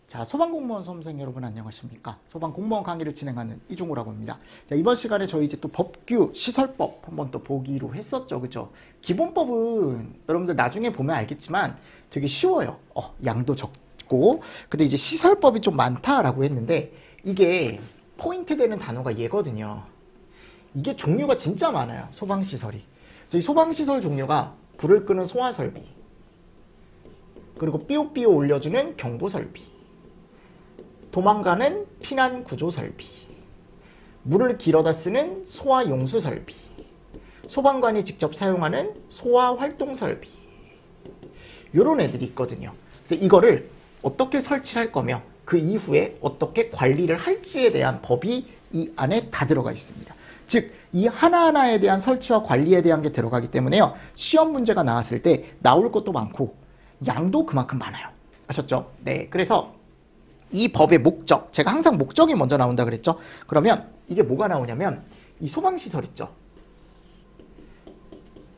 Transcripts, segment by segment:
자, 소방공무원 수험생 여러분 안녕하십니까? 소방공무원 강의를 진행하는 이종우라고 합니다. 자, 이번 시간에 저희 이제 또 법규, 시설법 한번 또 보기로 했었죠. 그죠? 기본법은 여러분들 나중에 보면 알겠지만 되게 쉬워요. 양도 적고. 근데 이제 시설법이 좀 많다라고 했는데 이게 포인트 되는 단어가 얘거든요. 이게 종류가 진짜 많아요. 소방시설이. 그래서 이 소방시설 종류가 불을 끄는 소화설비, 그리고 삐요삐요 올려주는 경보설비, 도망가는 피난구조설비, 물을 길어다 쓰는 소화용수설비, 소방관이 직접 사용하는 소화활동설비, 요런 애들이 있거든요. 그래서 이거를 어떻게 설치할 거며 그 이후에 어떻게 관리를 할지에 대한 법이 이 안에 다 들어가 있습니다. 즉, 이 하나하나에 대한 설치와 관리에 대한 게 들어가기 때문에요. 시험 문제가 나왔을 때 나올 것도 많고 양도 그만큼 많아요. 아셨죠? 네, 그래서 이 법의 목적, 제가 항상 목적이 먼저 나온다 그랬죠? 그러면 이게 뭐가 나오냐면 이 소방시설 있죠?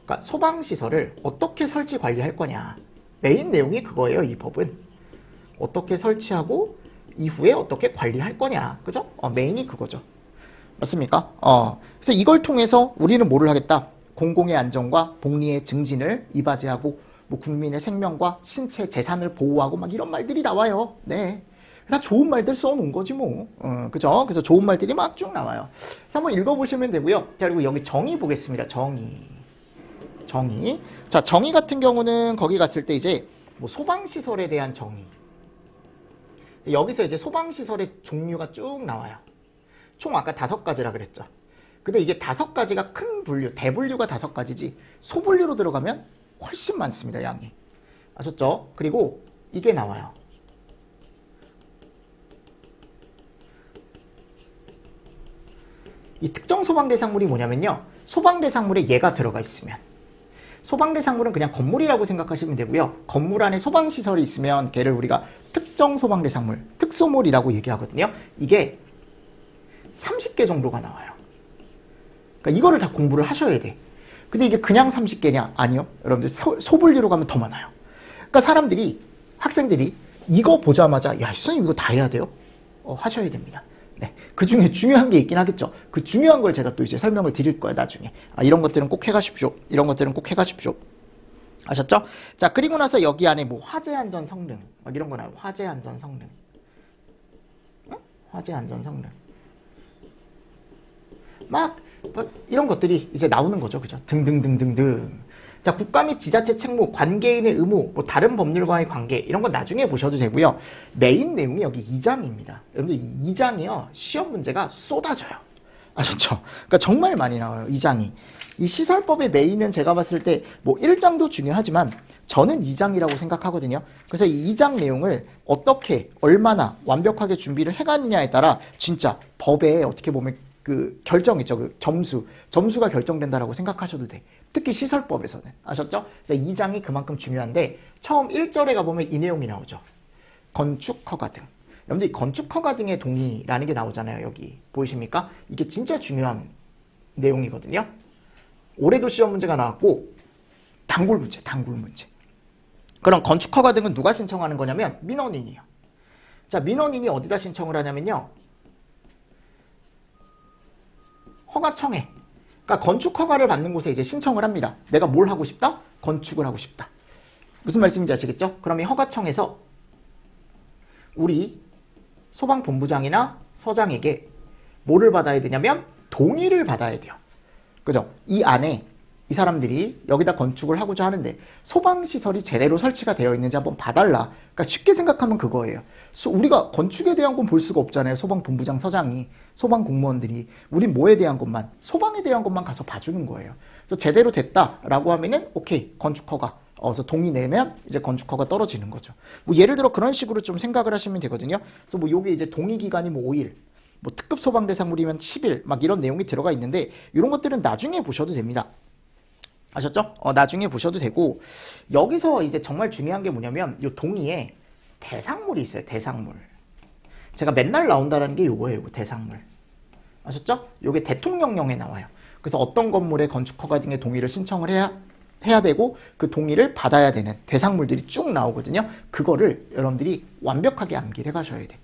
그러니까 소방시설을 어떻게 설치 관리할 거냐. 메인 내용이 그거예요. 이 법은. 어떻게 설치하고 이후에 어떻게 관리할 거냐. 그죠? 메인이 그거죠. 맞습니까? 그래서 이걸 통해서 우리는 뭐를 하겠다? 공공의 안전과 복리의 증진을 이바지하고 뭐 국민의 생명과 신체 재산을 보호하고 막 이런 말들이 나와요. 네. 다 좋은 말들 써놓은 거지 뭐. 그죠? 그래서 좋은 말들이 막 쭉 나와요. 그래서 한번 읽어보시면 되고요. 자, 그리고 여기 정의 보겠습니다. 정의. 자, 정의 같은 경우는 거기 갔을 때 이제 뭐 소방시설에 대한 정의. 여기서 이제 소방시설의 종류가 쭉 나와요. 총 아까 5가지라 그랬죠. 근데 이게 5가지가 큰 분류, 대분류가 5가지지 소분류로 들어가면 훨씬 많습니다. 양이. 아셨죠? 그리고 이게 나와요. 이 특정 소방대상물이 뭐냐면요. 소방대상물에 얘가 들어가 있으면. 소방대상물은 그냥 건물이라고 생각하시면 되고요. 건물 안에 소방시설이 있으면 걔를 우리가 특정 소방대상물, 특소물이라고 얘기하거든요. 이게 30개 정도가 나와요. 그러니까 이거를 다 공부를 하셔야 돼. 근데 이게 그냥 30개냐? 아니요. 여러분들 소분류로 가면 더 많아요. 그러니까 사람들이, 학생들이 이거 보자마자 야, 선생님 이거 다 해야 돼요? 하셔야 됩니다. 네, 그 중에 중요한 게 있긴 하겠죠. 그 중요한 걸 제가 또 이제 설명을 드릴 거예요, 나중에. 이런 것들은 꼭 해가십시오. 이런 것들은 꼭 해가십시오. 아셨죠? 자, 그리고 나서 여기 안에 뭐 화재안전 성능, 막 이런 거 나와요. 화재안전 성능. 화재안전 성능. 막 이런 것들이 이제 나오는 거죠. 그죠? 등등등등등. 자, 국가 및 지자체 책무, 관계인의 의무, 뭐 다른 법률과의 관계 이런 건 나중에 보셔도 되고요. 메인 내용이 여기 2장입니다. 여러분들 이 2장이요. 시험 문제가 쏟아져요. 아셨죠? 그러니까 정말 많이 나와요. 2장이. 이 시설법의 메인은 제가 봤을 때 뭐 1장도 중요하지만 저는 2장이라고 생각하거든요. 그래서 이 2장 내용을 어떻게 얼마나 완벽하게 준비를 해가느냐에 따라 진짜 법에 어떻게 보면 그 결정 있죠. 그 점수가 결정된다라고 생각하셔도 돼. 특히 시설법에서는. 아셨죠? 그래서 2장이 그만큼 중요한데 처음 1절에 가보면 이 내용이 나오죠. 건축 허가 등. 여러분들 건축 허가 등의 동의라는 게 나오잖아요. 여기 보이십니까? 이게 진짜 중요한 내용이거든요. 올해도 시험 문제가 나왔고 단골 문제. 그럼 건축 허가 등은 누가 신청하는 거냐면 민원인이에요. 자, 민원인이 어디다 신청을 하냐면요. 허가청에. 그러니까 건축 허가를 받는 곳에 이제 신청을 합니다. 내가 뭘 하고 싶다? 건축을 하고 싶다. 무슨 말씀인지 아시겠죠? 그럼 이 허가청에서 우리 소방본부장이나 서장에게 뭐를 받아야 되냐면 동의를 받아야 돼요. 그죠? 이 안에 이 사람들이 여기다 건축을 하고자 하는데 소방시설이 제대로 설치가 되어 있는지 한번 봐달라. 그러니까 쉽게 생각하면 그거예요. 우리가 건축에 대한 건 볼 수가 없잖아요. 소방본부장, 서장이, 소방공무원들이. 우린 뭐에 대한 것만, 소방에 대한 것만 가서 봐주는 거예요. 그래서 제대로 됐다라고 하면은 오케이, 건축허가. 그래서 동의 내면 이제 건축허가 떨어지는 거죠. 뭐 예를 들어 그런 식으로 좀 생각을 하시면 되거든요. 그래서 뭐 요게 이제 동의 기간이 뭐 5일, 뭐 특급 소방대상물이면 10일, 막 이런 내용이 들어가 있는데 이런 것들은 나중에 보셔도 됩니다. 아셨죠? 나중에 보셔도 되고 여기서 이제 정말 중요한 게 뭐냐면 요 동의에 대상물이 있어요. 대상물. 제가 맨날 나온다는 게 요거예요. 대상물. 아셨죠? 요게 대통령령에 나와요. 그래서 어떤 건물에 건축허가 등의 동의를 신청을 해야 해야 되고 그 동의를 받아야 되는 대상물들이 쭉 나오거든요. 그거를 여러분들이 완벽하게 암기를 해가셔야 돼.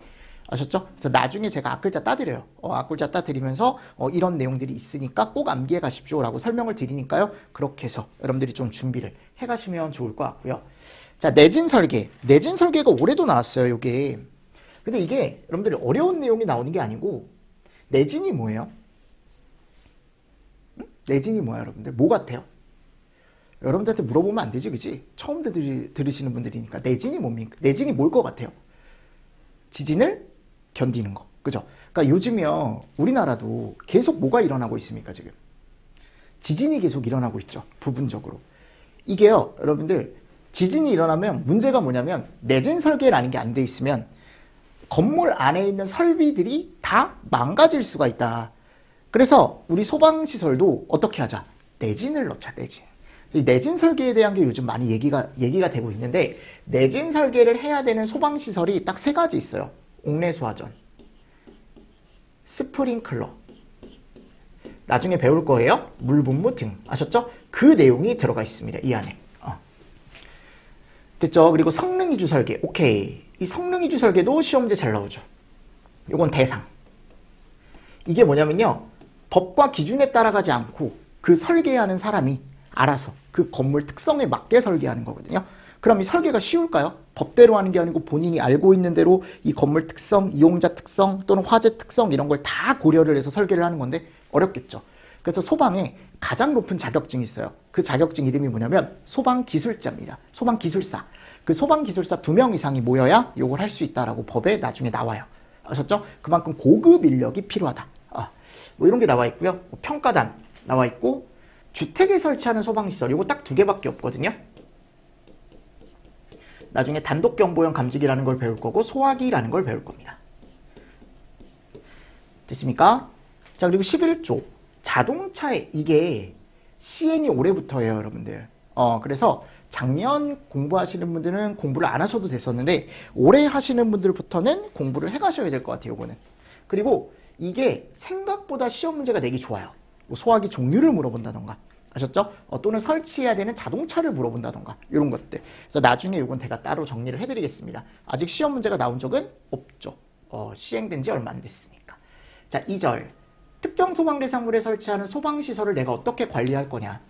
아셨죠? 그래서 나중에 제가 앞글자 따드려요. 앞글자 따드리면서 이런 내용들이 있으니까 꼭 암기해 가십시오 라고 설명을 드리니까요. 그렇게 해서 여러분들이 좀 준비를 해 가시면 좋을 것 같고요. 자, 내진 설계. 내진 설계가 올해도 나왔어요, 요게. 근데 이게 여러분들이 어려운 내용이 나오는 게 아니고, 내진이 뭐예요? 내진이 뭐야, 여러분들? 뭐 같아요? 여러분들한테 물어보면 안 되지, 그지? 처음 들으시는 분들이니까. 내진이 뭡니까? 내진이 뭘 것 같아요? 지진을 견디는 거. 그죠? 그러니까 요즘이요, 우리나라도 계속 뭐가 일어나고 있습니까, 지금? 지진이 계속 일어나고 있죠, 부분적으로. 이게요, 여러분들, 지진이 일어나면 문제가 뭐냐면, 내진 설계라는 게 안 돼 있으면, 건물 안에 있는 설비들이 다 망가질 수가 있다. 그래서 우리 소방시설도 어떻게 하자? 내진을 넣자, 내진. 이 내진 설계에 대한 게 요즘 많이 얘기가 되고 있는데, 내진 설계를 해야 되는 소방시설이 딱 3가지 있어요. 옥내수화전, 스프링클러, 나중에 배울 거예요. 물분무 등. 아셨죠? 그 내용이 들어가 있습니다, 이 안에. 됐죠? 그리고 성능이주 설계. 오케이. 이 성능이주 설계도 시험 문제 잘 나오죠. 요건 대상. 이게 뭐냐면요, 법과 기준에 따라가지 않고 그 설계하는 사람이 알아서 그 건물 특성에 맞게 설계하는 거거든요. 그럼 이 설계가 쉬울까요? 법대로 하는 게 아니고 본인이 알고 있는 대로 이 건물 특성, 이용자 특성 또는 화재 특성 이런 걸 다 고려를 해서 설계를 하는 건데 어렵겠죠. 그래서 소방에 가장 높은 자격증이 있어요. 그 자격증 이름이 뭐냐면 소방기술자입니다. 소방기술사. 그 소방기술사 2명 이상이 모여야 이걸 할 수 있다라고 법에 나중에 나와요. 아셨죠? 그만큼 고급 인력이 필요하다. 뭐 이런 게 나와 있고요. 뭐 평가단 나와 있고, 주택에 설치하는 소방시설 이거 딱 2개밖에 없거든요. 나중에 단독경보형 감지기라는 걸 배울 거고, 소화기라는 걸 배울 겁니다. 됐습니까? 자, 그리고 11조 자동차에, 이게 시행이 올해부터예요, 여러분들. 그래서 작년 공부하시는 분들은 공부를 안 하셔도 됐었는데, 올해 하시는 분들부터는 공부를 해 가셔야 될 것 같아요, 이거는. 그리고 이게 생각보다 시험 문제가 내기 좋아요. 뭐 소화기 종류를 물어본다던가, 아셨죠? 또는 설치해야 되는 자동차를 물어본다던가, 이런 것들. 그래서 나중에 이건 제가 따로 정리를 해드리겠습니다. 아직 시험 문제가 나온 적은 없죠. 시행된 지 얼마 안 됐으니까. 자, 2절. 특정 소방 대상물에 설치하는 소방시설을 내가 어떻게 관리할 거냐.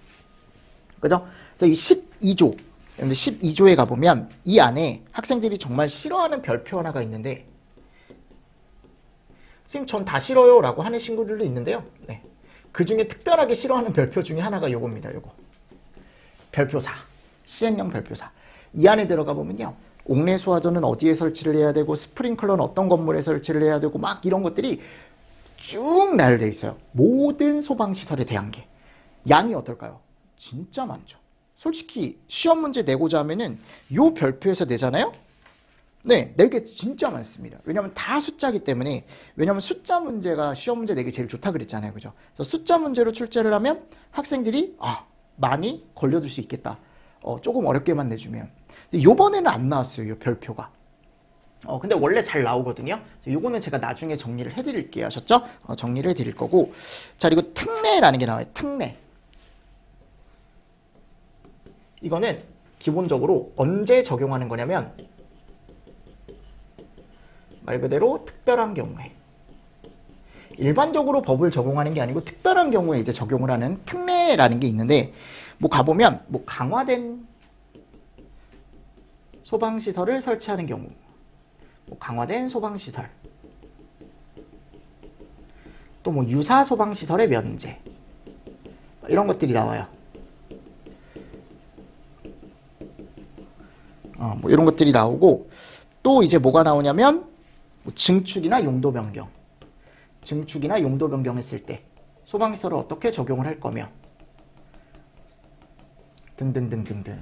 그죠? 그래서 이 12조. 12조에 가보면 이 안에 학생들이 정말 싫어하는 별표 하나가 있는데, 선생님 전 다 싫어요 라고 하는 친구들도 있는데요. 네. 그 중에 특별하게 싫어하는 별표 중에 하나가 요겁니다. 요거. 별표 4. 시행령 별표 4. 이 안에 들어가 보면요, 옥내수화전은 어디에 설치를 해야 되고, 스프링클러는 어떤 건물에 설치를 해야 되고, 막 이런 것들이 쭉 나열되어 있어요. 모든 소방시설에 대한 게. 양이 어떨까요? 진짜 많죠. 솔직히 시험 문제 내고자 하면은 요 별표에서 내잖아요? 네, 내게 진짜 많습니다. 왜냐면 다 숫자기 때문에. 왜냐면 숫자 문제가 시험 문제 내기 제일 좋다 그랬잖아요, 그죠? 그래서 숫자 문제로 출제를 하면 학생들이 많이 걸려둘 수 있겠다. 조금 어렵게만 내주면. 근데 요번에는 안 나왔어요, 요 별표가. 근데 원래 잘 나오거든요. 요거는 제가 나중에 정리를 해드릴게요, 아셨죠? 정리를 해드릴 거고. 자, 그리고 특례라는 게 나와요. 특례. 이거는 기본적으로 언제 적용하는 거냐면, 말 그대로 특별한 경우에, 일반적으로 법을 적용하는 게 아니고 특별한 경우에 이제 적용을 하는 특례라는 게 있는데, 뭐 가보면 뭐 강화된 소방시설을 설치하는 경우, 뭐 강화된 소방시설, 또 뭐 유사 소방시설의 면제, 이런 것들이 나와요. 뭐 이런 것들이 나오고, 또 이제 뭐가 나오냐면 뭐 증축이나 용도 변경, 증축이나 용도 변경했을 때 소방시설을 어떻게 적용을 할 거며, 등등등등등.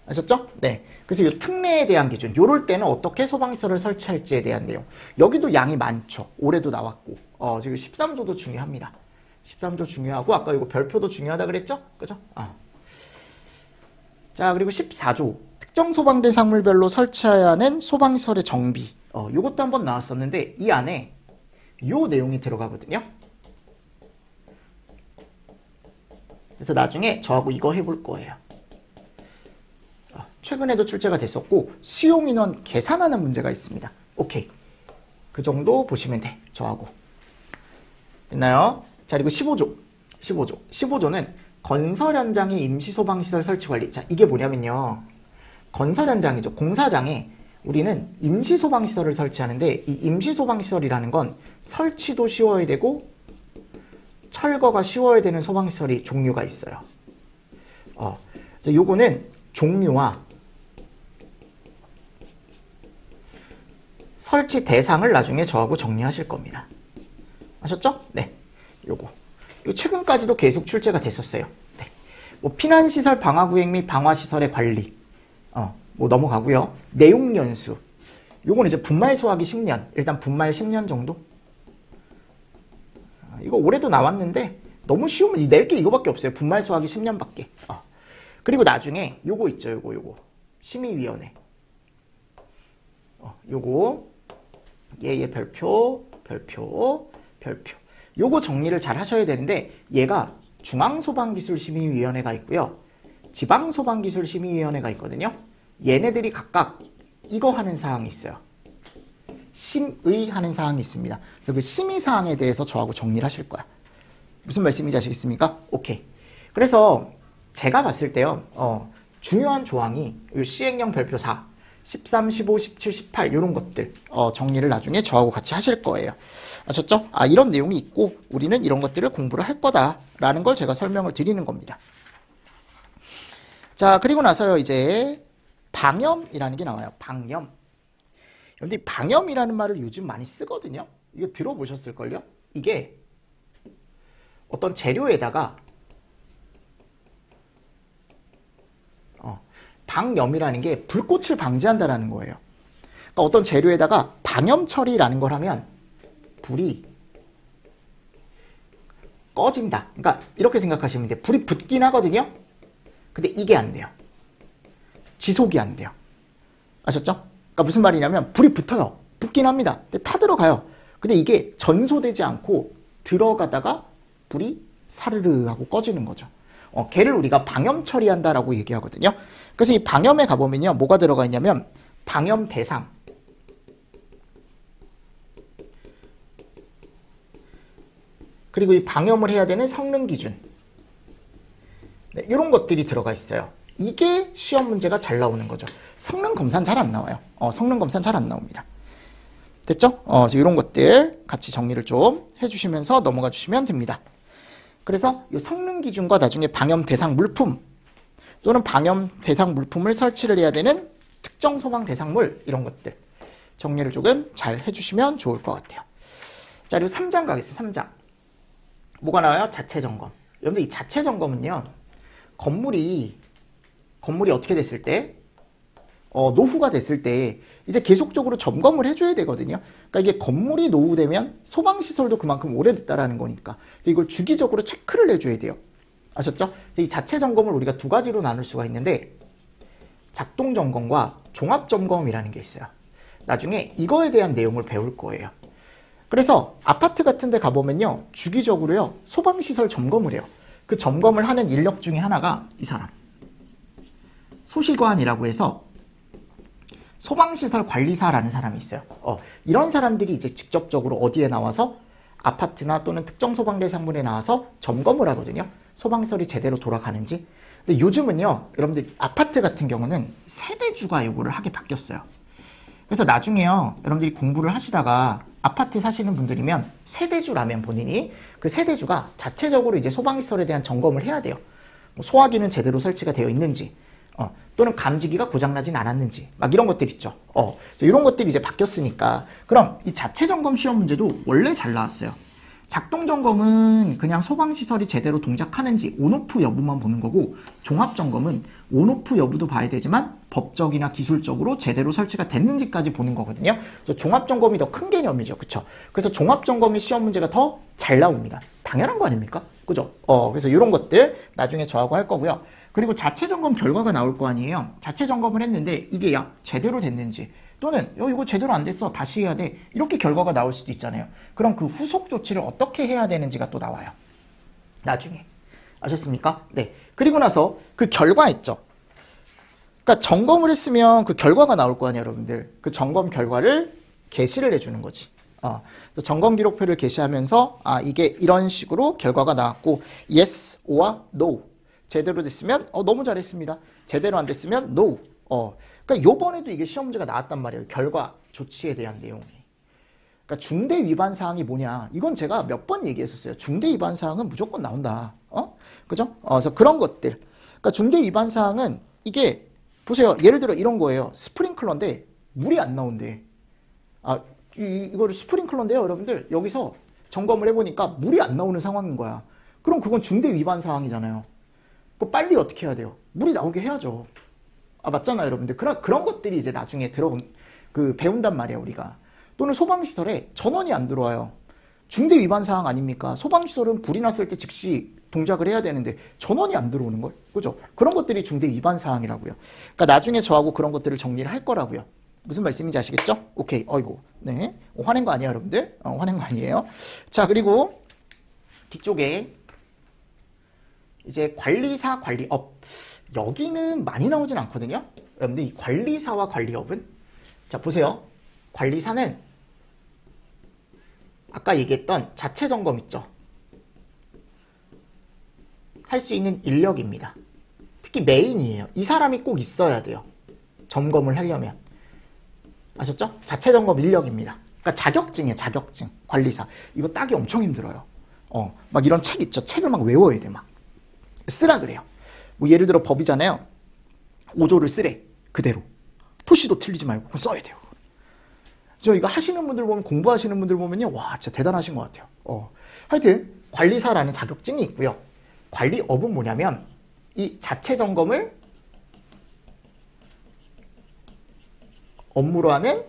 아셨죠? 네. 그래서 이 특례에 대한 기준, 요럴 때는 어떻게 소방시설을 설치할지에 대한 내용. 여기도 양이 많죠. 올해도 나왔고. 지금 13조도 중요합니다. 13조 중요하고, 아까 이거 별표도 중요하다 그랬죠? 그죠? 자, 그리고 14조. 특정 소방 대상물별로 설치해야 하는 소방시설의 정비. 요것도 한번 나왔었는데, 이 안에 요 내용이 들어가거든요. 그래서 나중에 저하고 이거 해볼 거예요. 최근에도 출제가 됐었고 수용 인원 계산하는 문제가 있습니다. 오케이. 그 정도 보시면 돼. 저하고. 됐나요? 자, 그리고 15조. 15조는 건설 현장의 임시 소방시설 설치 관리. 자, 이게 뭐냐면요. 건설 현장이죠. 공사장에 우리는 임시 소방시설을 설치하는데 이 임시 소방시설이라는 건 설치도 쉬워야 되고 철거가 쉬워야 되는 소방시설이 종류가 있어요. 요거는 종류와 설치 대상을 나중에 저하고 정리하실 겁니다. 아셨죠? 네. 요거 최근까지도 계속 출제가 됐었어요. 네. 뭐 피난시설 방화구획 및 방화시설의 관리. 뭐 넘어가고요. 내용 연수. 요거는 이제 분말 소화기 10년. 일단 분말 10년 정도. 이거 올해도 나왔는데 너무 쉬우면 낼 게 이거밖에 없어요. 분말 소화기 10년밖에. 그리고 나중에 요거 있죠. 요거. 심의위원회. 요거 얘 별표. 요거 정리를 잘 하셔야 되는데 얘가 중앙소방기술심의위원회가 있고요. 지방소방기술심의위원회가 있거든요. 얘네들이 각각 이거 하는 사항이 있어요. 심의하는 사항이 있습니다. 그래서 그 심의사항에 대해서 저하고 정리를 하실 거야. 무슨 말씀인지 아시겠습니까? 오케이. 그래서 제가 봤을 때요. 중요한 조항이 이 시행령 별표 4, 13, 15, 17, 18 이런 것들 정리를 나중에 저하고 같이 하실 거예요. 아셨죠? 이런 내용이 있고 우리는 이런 것들을 공부를 할 거다라는 걸 제가 설명을 드리는 겁니다. 자, 그리고 나서요. 이제 방염이라는 게 나와요. 방염. 여러분들 방염이라는 말을 요즘 많이 쓰거든요. 이거 들어보셨을걸요? 이게 어떤 재료에다가 방염이라는 게 불꽃을 방지한다라는 거예요. 그러니까 어떤 재료에다가 방염 처리라는 걸 하면 불이 꺼진다. 그러니까 이렇게 생각하시면 돼요. 불이 붙긴 하거든요. 근데 이게 안 돼요. 지속이 안 돼요. 아셨죠? 그러니까 무슨 말이냐면 불이 붙어요. 붙긴 합니다. 근데 타들어가요. 근데 이게 전소되지 않고 들어가다가 불이 사르르 하고 꺼지는 거죠. 걔를 우리가 방염 처리한다라고 얘기하거든요. 그래서 이 방염에 가보면요. 뭐가 들어가 있냐면 방염 대상. 그리고 이 방염을 해야 되는 성능 기준. 네, 이런 것들이 들어가 있어요. 이게 시험 문제가 잘 나오는 거죠. 성능 검사는 잘 안 나와요. 성능 검사는 잘 안 나옵니다. 됐죠? 이런 것들 같이 정리를 좀 해주시면서 넘어가 주시면 됩니다. 그래서 이 성능 기준과 나중에 방염 대상 물품 또는 방염 대상 물품을 설치를 해야 되는 특정 소방 대상물 이런 것들 정리를 조금 잘 해주시면 좋을 것 같아요. 자, 그리고 3장 가겠습니다. 3장. 뭐가 나와요? 자체 점검. 여러분들 이 자체 점검은요. 건물이 어떻게 됐을 때 노후가 됐을 때 이제 계속적으로 점검을 해줘야 되거든요. 그러니까 이게 건물이 노후되면 소방시설도 그만큼 오래됐다라는 거니까 그래서 이걸 주기적으로 체크를 해줘야 돼요. 아셨죠? 이 자체 점검을 우리가 두 가지로 나눌 수가 있는데 작동 점검과 종합 점검이라는 게 있어요. 나중에 이거에 대한 내용을 배울 거예요. 그래서 아파트 같은 데 가보면요. 주기적으로요. 소방시설 점검을 해요. 그 점검을 하는 인력 중에 하나가 이 사람. 소시관이라고 해서 소방시설 관리사라는 사람이 있어요. 이런 사람들이 이제 직접적으로 어디에 나와서 아파트나 또는 특정 소방대상물에 나와서 점검을 하거든요. 소방시설이 제대로 돌아가는지. 근데 요즘은요, 여러분들 아파트 같은 경우는 세대주가 요거를 하게 바뀌었어요. 그래서 나중에요, 여러분들이 공부를 하시다가 아파트 사시는 분들이면 세대주라면 본인이 그 세대주가 자체적으로 이제 소방시설에 대한 점검을 해야 돼요. 뭐 소화기는 제대로 설치가 되어 있는지, 또는 감지기가 고장나진 않았는지 막 이런 것들 있죠. 이런 것들이 이제 바뀌었으니까 그럼 이 자체 점검 시험 문제도 원래 잘 나왔어요. 작동 점검은 그냥 소방시설이 제대로 동작하는지 온오프 여부만 보는 거고 종합 점검은 온오프 여부도 봐야 되지만 법적이나 기술적으로 제대로 설치가 됐는지까지 보는 거거든요. 그래서 종합 점검이 더 큰 개념이죠. 그쵸? 그래서 종합 점검이 시험 문제가 더 잘 나옵니다. 당연한 거 아닙니까? 그죠? 그래서 이런 것들 나중에 저하고 할 거고요. 그리고 자체 점검 결과가 나올 거 아니에요. 자체 점검을 했는데 이게 제대로 됐는지 또는 이거 제대로 안 됐어 다시 해야 돼 이렇게 결과가 나올 수도 있잖아요. 그럼 그 후속 조치를 어떻게 해야 되는지가 또 나와요. 나중에. 아셨습니까? 네. 그리고 나서 그 결과 있죠. 그러니까 점검을 했으면 그 결과가 나올 거 아니에요, 여러분들. 그 점검 결과를 게시를 해주는 거지. 그래서 점검 기록표를 게시하면서 이게 이런 식으로 결과가 나왔고 yes or no. 제대로 됐으면 너무 잘했습니다. 제대로 안 됐으면 no. 그러니까 요번에도 이게 시험 문제가 나왔단 말이에요. 결과 조치에 대한 내용이. 그러니까 중대 위반 사항이 뭐냐? 이건 제가 몇 번 얘기했었어요. 중대 위반 사항은 무조건 나온다. 그죠? 그래서 그런 것들. 그러니까 중대 위반 사항은 이게 보세요. 예를 들어 이런 거예요. 스프링클러인데 물이 안 나온대. 이거를 스프링클러인데요, 여러분들. 여기서 점검을 해보니까 물이 안 나오는 상황인 거야. 그럼 그건 중대 위반 사항이잖아요. 그 빨리 어떻게 해야 돼요? 물이 나오게 해야죠. 맞잖아요, 여러분들. 그런 것들이 이제 나중에 배운단 말이야, 우리가. 또는 소방시설에 전원이 안 들어와요. 중대 위반 사항 아닙니까? 소방시설은 불이 났을 때 즉시 동작을 해야 되는데 전원이 안 들어오는 걸. 그죠? 그런 것들이 중대 위반 사항이라고요. 그러니까 나중에 저하고 그런 것들을 정리를 할 거라고요. 무슨 말씀인지 아시겠죠? 오케이. 어이구. 네. 화낸 거 아니에요, 여러분들? 화낸 거 아니에요. 자, 그리고 뒤쪽에 이제 관리사, 관리업. 여기는 많이 나오진 않거든요. 여러분들 이 관리사와 관리업은 자, 보세요. 관리사는 아까 얘기했던 자체 점검 있죠. 할 수 있는 인력입니다. 특히 메인이에요. 이 사람이 꼭 있어야 돼요. 점검을 하려면. 아셨죠? 자체 점검 인력입니다. 그러니까 자격증이에요. 자격증. 관리사. 이거 따기 엄청 힘들어요. 막 이런 책 있죠. 책을 막 외워야 돼. 막. 쓰라 그래요. 뭐 예를 들어 법이잖아요. 5조를 쓰래. 그대로. 토시도 틀리지 말고 그걸 써야 돼요. 저 이거 하시는 분들 보면, 공부하시는 분들 보면요. 와, 진짜 대단하신 것 같아요. 하여튼 관리사라는 자격증이 있고요. 관리업은 뭐냐면 이 자체 점검을 업무로 하는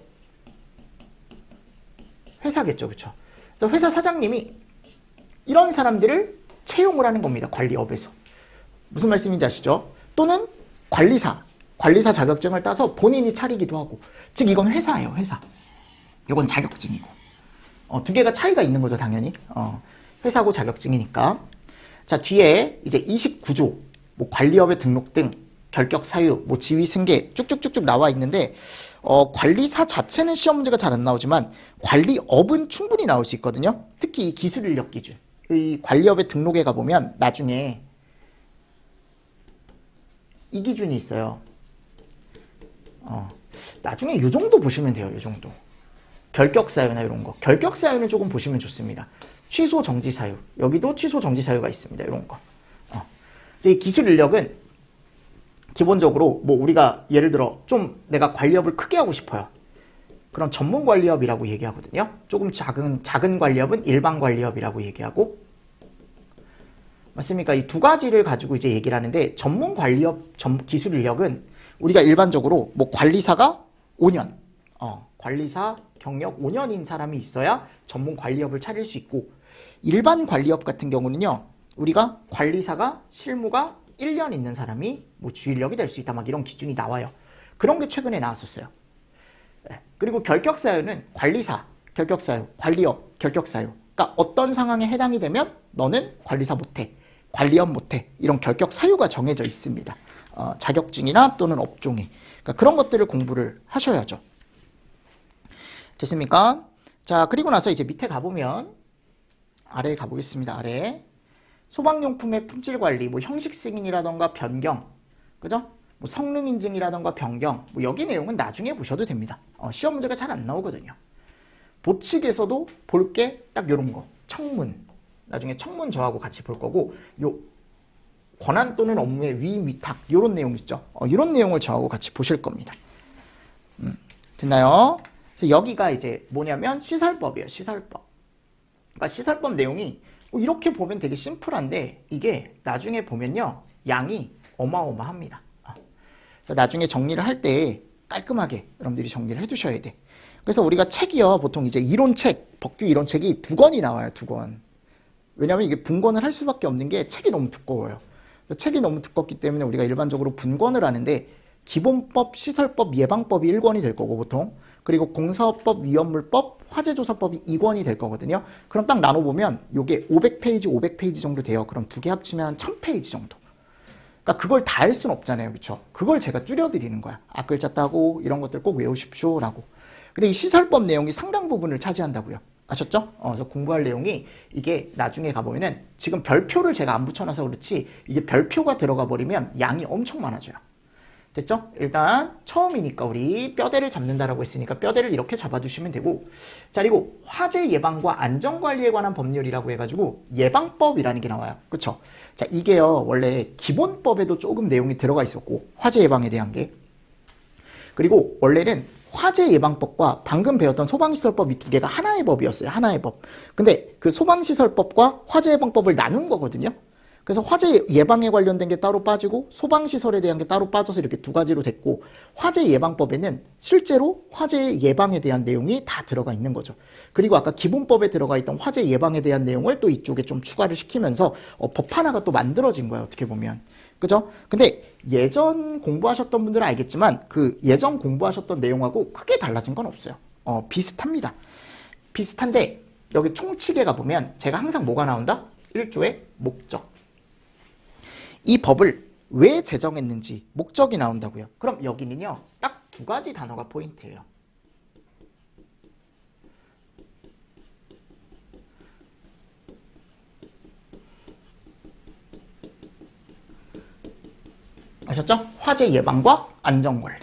회사겠죠. 그렇죠? 그래서 회사 사장님이 이런 사람들을 채용을 하는 겁니다. 관리업에서. 무슨 말씀인지 아시죠? 또는 관리사 자격증을 따서 본인이 차리기도 하고. 즉 이건 회사예요. 회사. 이건 자격증이고. 두 개가 차이가 있는 거죠. 당연히. 회사고 자격증이니까. 자, 뒤에 이제 29조 뭐 관리업의 등록 등 결격 사유, 뭐 지위 승계 쭉쭉쭉쭉 나와 있는데 관리사 자체는 시험 문제가 잘 안 나오지만 관리업은 충분히 나올 수 있거든요. 특히 이 기술 인력 기준. 이 관리업의 등록에 가보면 나중에 이 기준이 있어요. 나중에 이 정도 보시면 돼요. 이 정도. 결격 사유나 이런 거. 결격 사유는 조금 보시면 좋습니다. 취소 정지 사유. 여기도 취소 정지 사유가 있습니다. 이런 거. 이 기술 인력은 기본적으로 뭐 우리가 예를 들어 좀 내가 관리업을 크게 하고 싶어요. 그런 전문 관리업이라고 얘기하거든요. 조금 작은 관리업은 일반 관리업이라고 얘기하고. 맞습니까? 이 두 가지를 가지고 이제 얘기를 하는데 전문 관리업, 기술 인력은 우리가 일반적으로 뭐 관리사가 5년, 관리사 경력 5년인 사람이 있어야 전문 관리업을 차릴 수 있고, 일반 관리업 같은 경우는요, 우리가 관리사가 실무가 1년 있는 사람이 뭐 주인력이 될 수 있다, 막 이런 기준이 나와요. 그런 게 최근에 나왔었어요. 그리고 결격사유는 관리사, 결격사유, 관리업, 결격사유. 그러니까 어떤 상황에 해당이 되면 너는 관리사 못해, 관리업 못해, 이런 결격사유가 정해져 있습니다. 자격증이나 또는 업종이. 그러니까 그런 것들을 공부를 하셔야죠. 됐습니까? 자, 그리고 나서 이제 밑에 가보면, 아래에 가보겠습니다. 아래. 소방용품의 품질관리, 뭐 형식 승인이라던가 변경, 그죠? 뭐 성능 인증이라던가 변경, 뭐 여기 내용은 나중에 보셔도 됩니다. 시험 문제가 잘 안 나오거든요. 보측에서도 볼 게 딱 요런 거. 청문. 나중에 청문 저하고 같이 볼 거고, 요 권한 또는 업무의 위임 위탁, 요런 내용 있죠. 이런 내용을 저하고 같이 보실 겁니다. 됐나요? 그래서 여기가 이제 뭐냐면 시설법이에요. 시설법. 그러니까 시설법 내용이 이렇게 보면 되게 심플한데 이게 나중에 보면요, 양이 어마어마합니다. 나중에 정리를 할 때 깔끔하게 여러분들이 정리를 해두셔야 돼. 그래서 우리가 책이요, 보통 이제 이론책, 법규 이론책이 2권이 나와요. 2권. 왜냐하면 이게 분권을 할 수밖에 없는 게 책이 너무 두꺼워요. 책이 너무 두껍기 때문에 우리가 일반적으로 분권을 하는데, 기본법, 시설법, 예방법이 1권이 될 거고 보통, 그리고 공사업법, 위험물법, 화재조사법이 2권이 될 거거든요. 그럼 딱 나눠보면 이게 500페이지, 500페이지 정도 돼요. 그럼 두 개 합치면 1000페이지 정도. 그러니까 그걸 다 할 수는 없잖아요. 그렇죠? 그걸 제가 줄여드리는 거야. 앞글자 따고 이런 것들 꼭 외우십시오라고. 근데 이 시설법 내용이 상당 부분을 차지한다고요. 아셨죠? 그래서 공부할 내용이 이게 나중에 가보면은 지금 별표를 제가 안 붙여놔서 그렇지 이게 별표가 들어가 버리면 양이 엄청 많아져요. 됐죠? 일단 처음이니까 우리 뼈대를 잡는다라고 했으니까 뼈대를 이렇게 잡아주시면 되고, 자, 그리고 화재 예방과 안전관리에 관한 법률이라고 해가지고 예방법이라는 게 나와요. 그쵸? 자, 이게요 원래 기본법에도 조금 내용이 들어가 있었고, 화재 예방에 대한 게, 그리고 원래는 화재 예방법과 방금 배웠던 소방시설법 이 두 개가 하나의 법이었어요. 하나의 법. 근데 그 소방시설법과 화재 예방법을 나눈 거거든요. 그래서 화재 예방에 관련된 게 따로 빠지고 소방시설에 대한 게 따로 빠져서 이렇게 두 가지로 됐고, 화재 예방법에는 실제로 화재 예방에 대한 내용이 다 들어가 있는 거죠. 그리고 아까 기본법에 들어가 있던 화재 예방에 대한 내용을 또 이쪽에 좀 추가를 시키면서 법 하나가 또 만들어진 거예요. 어떻게 보면. 그죠? 근데 예전 공부하셨던 분들은 알겠지만 그 예전 공부하셨던 내용하고 크게 달라진 건 없어요. 비슷합니다. 비슷한데 여기 총칙에 가보면 제가 항상 뭐가 나온다? 1조의 목적. 이 법을 왜 제정했는지 목적이 나온다고요. 그럼 여기는요 딱 두 가지 단어가 포인트예요. 아셨죠? 화재 예방과 안전관리.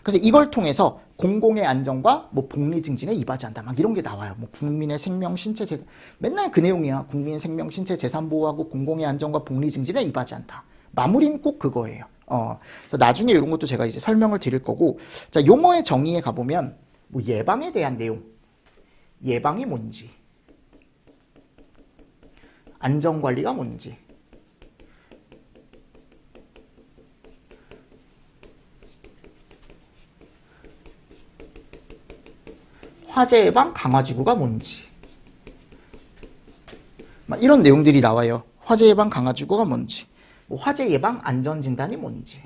그래서 이걸 통해서 공공의 안전과 뭐 복리 증진에 이바지한다. 막 이런 게 나와요. 뭐 국민의 생명, 신체, 재산. 맨날 그 내용이야. 국민의 생명, 신체, 재산 보호하고 공공의 안전과 복리 증진에 이바지한다. 마무리는 꼭 그거예요. 그래서 나중에 이런 것도 제가 이제 설명을 드릴 거고, 자, 용어의 정의에 가보면 뭐 예방에 대한 내용, 예방이 뭔지, 안전관리가 뭔지, 화재 예방 강화지구가 뭔지, 막 이런 내용들이 나와요. 화재 예방 강화지구가 뭔지, 뭐 화재 예방 안전진단이 뭔지.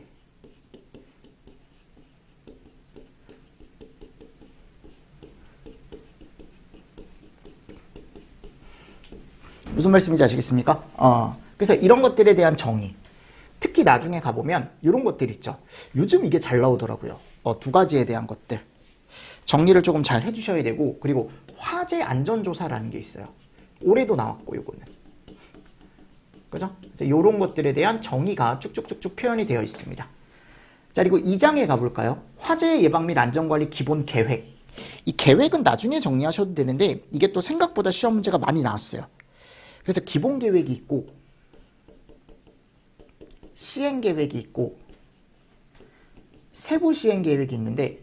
무슨 말씀인지 아시겠습니까? 그래서 이런 것들에 대한 정의. 특히 나중에 가보면 이런 것들 있죠. 요즘 이게 잘 나오더라고요. 두 가지에 대한 것들. 정리를 조금 잘 해주셔야 되고, 그리고 화재 안전조사라는 게 있어요. 올해도 나왔고, 요거는. 그죠? 그래서 이런 것들에 대한 정의가 쭉쭉쭉쭉 표현이 되어 있습니다. 자, 그리고 2장에 가볼까요? 화재 예방 및 안전관리 기본 계획. 이 계획은 나중에 정리하셔도 되는데, 이게 또 생각보다 시험 문제가 많이 나왔어요. 그래서 기본 계획이 있고, 시행 계획이 있고, 세부 시행 계획이 있는데,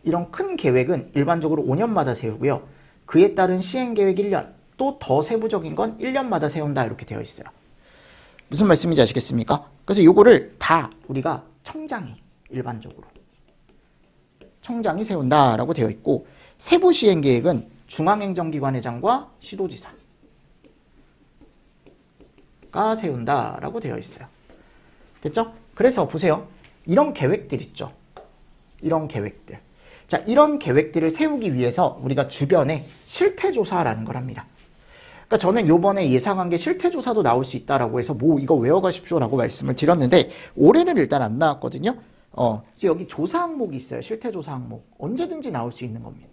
이런 큰 계획은 일반적으로 5년마다 세우고요. 그에 따른 시행계획 1년, 또 더 세부적인 건 1년마다 세운다 이렇게 되어 있어요. 무슨 말씀인지 아시겠습니까? 그래서 요거를 다 우리가 청장이 일반적으로 청장이 세운다라고 되어 있고, 세부 시행계획은 중앙행정기관회장과 시도지사가 세운다라고 되어 있어요. 됐죠? 그래서 보세요. 이런 계획들 있죠. 이런 계획들. 자, 이런 계획들을 세우기 위해서 우리가 주변에 실태조사라는 걸 합니다. 그러니까 저는 요번에 예상한 게 실태조사도 나올 수 있다라고 해서 뭐 이거 외워가십시오라고 말씀을 드렸는데, 올해는 일단 안 나왔거든요. 여기 조사 항목이 있어요. 실태조사 항목. 언제든지 나올 수 있는 겁니다.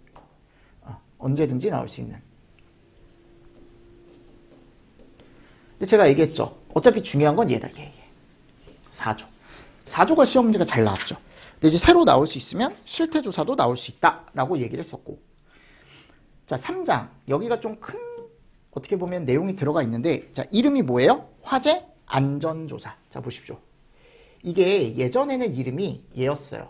언제든지 나올 수 있는. 근데 제가 얘기했죠. 어차피 중요한 건 얘다. 얘. 4조. 4조가 시험 문제가 잘 나왔죠. 근데 이제 새로 나올 수 있으면 실태조사도 나올 수 있다라고 얘기를 했었고. 자, 3장. 여기가 좀 큰, 어떻게 보면 내용이 들어가 있는데, 자, 이름이 뭐예요? 화재 안전조사. 자, 보십시오. 이게 예전에는 이름이 얘였어요.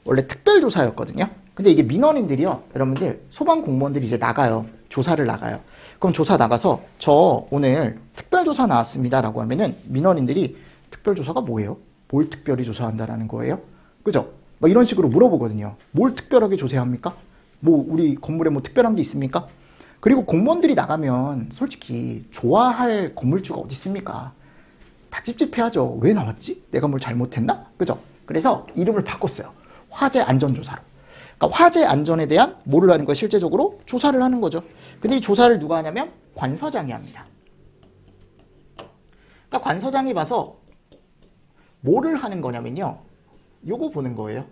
원래 특별조사였거든요. 근데 이게 민원인들이요, 여러분들, 소방 공무원들이 이제 나가요. 조사를 나가요. 그럼 조사 나가서 저 오늘 특별조사 나왔습니다 라고 하면은 민원인들이 특별조사가 뭐예요? 뭘 특별히 조사한다라는 거예요? 그죠? 막 이런 식으로 물어보거든요. 뭘 특별하게 조사합니까? 뭐 우리 건물에 뭐 특별한 게 있습니까? 그리고 공무원들이 나가면 솔직히 좋아할 건물주가 어디 있습니까? 다 찝찝해하죠. 왜 나왔지? 내가 뭘 잘못했나? 그죠? 그래서 이름을 바꿨어요. 화재 안전조사로. 그러니까 화재 안전에 대한 뭐를 하는 거야? 실제적으로 조사를 하는 거죠. 근데 이 조사를 누가 하냐면 관서장이 합니다. 그러니까 관서장이 봐서 뭐를 하는 거냐면요. 요거 보는 거예요.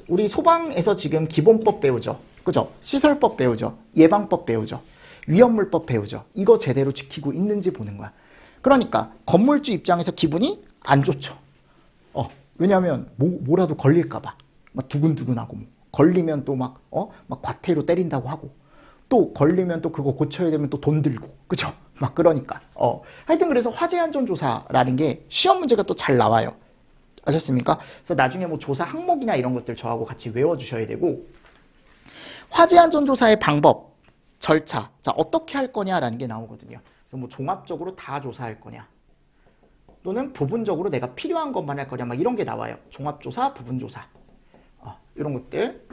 우리 소방에서 지금 기본법 배우죠. 그죠? 시설법 배우죠. 예방법 배우죠. 위험물법 배우죠. 이거 제대로 지키고 있는지 보는 거야. 그러니까 건물주 입장에서 기분이 안 좋죠. 왜냐하면 뭐라도 걸릴까봐 막 두근두근하고 걸리면 또 막 과태료 때린다고 하고 또 걸리면 또 그거 고쳐야 되면 또 돈 들고 그죠? 막 그러니까 하여튼 그래서 화재안전조사라는 게 시험 문제가 또 잘 나와요. 아셨습니까? 그래서 나중에 뭐 조사 항목이나 이런 것들 저하고 같이 외워주셔야 되고 화재안전조사의 방법, 절차, 자 어떻게 할 거냐라는 게 나오거든요. 그래서 뭐 종합적으로 다 조사할 거냐 또는 부분적으로 내가 필요한 것만 할 거냐 막 이런 게 나와요. 종합조사, 부분조사 이런 것들.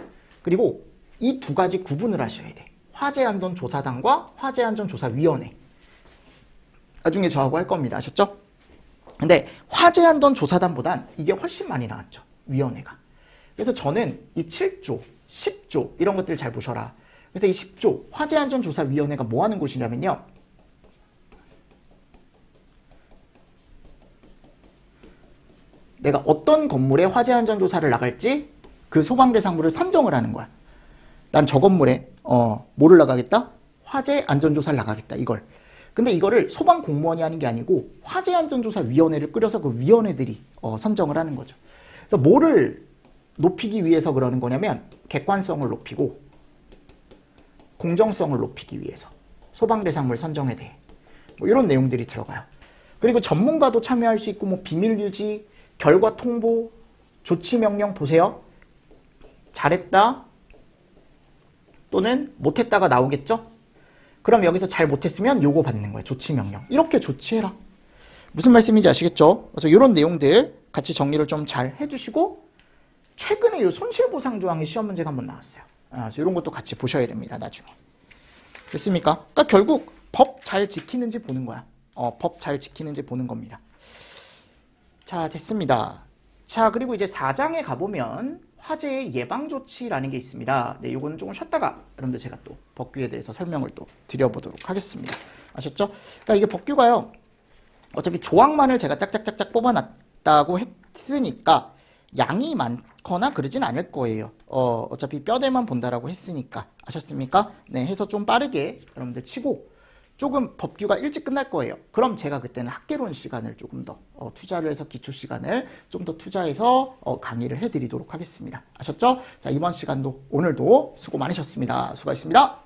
그리고 이 두 가지 구분을 하셔야 돼. 화재안전조사단과 화재안전조사위원회. 나중에 저하고 할 겁니다. 아셨죠? 근데 화재안전조사단보단 이게 훨씬 많이 나왔죠. 위원회가. 그래서 저는 이 7조, 10조 이런 것들 잘 보셔라. 그래서 이 10조 화재안전조사위원회가 뭐 하는 곳이냐면요. 내가 어떤 건물에 화재안전조사를 나갈지 그 소방대상부를 선정을 하는 거야. 난 저 건물에 뭐를 나가겠다? 화재안전조사를 나가겠다. 이걸. 근데 이거를 소방공무원이 하는 게 아니고 화재안전조사위원회를 꾸려서 그 위원회들이 선정을 하는 거죠. 그래서 뭐를 높이기 위해서 그러는 거냐면 객관성을 높이고 공정성을 높이기 위해서 소방대상물 선정에 대해 뭐 이런 내용들이 들어가요. 그리고 전문가도 참여할 수 있고 뭐 비밀유지, 결과 통보, 조치명령 보세요. 잘했다 또는 못했다가 나오겠죠? 그럼 여기서 잘 못했으면 요거 받는 거예요. 조치명령. 이렇게 조치해라. 무슨 말씀인지 아시겠죠? 그래서 이런 내용들 같이 정리를 좀 잘 해주시고 최근에 이 손실보상조항의 시험 문제가 한번 나왔어요. 그래서 이런 것도 같이 보셔야 됩니다. 나중에. 됐습니까? 그러니까 결국 법 잘 지키는지 보는 거야. 법 잘 지키는지 보는 겁니다. 자, 됐습니다. 자, 그리고 이제 4장에 가보면 화재의 예방조치라는 게 있습니다. 네, 요거는 조금 쉬었다가 여러분들 제가 또 법규에 대해서 설명을 또 드려보도록 하겠습니다. 아셨죠? 그러니까 이게 법규가요. 어차피 조항만을 제가 짝짝짝짝 뽑아놨다고 했으니까 양이 많거나 그러진 않을 거예요. 어차피 뼈대만 본다라고 했으니까. 아셨습니까? 네, 해서 좀 빠르게 여러분들 치고 조금 법규가 일찍 끝날 거예요. 그럼 제가 그때는 학개론 시간을 조금 더 투자를 해서 기초 시간을 좀 더 투자해서 강의를 해드리도록 하겠습니다. 아셨죠? 자, 이번 시간도 오늘도 수고 많으셨습니다. 수고하셨습니다.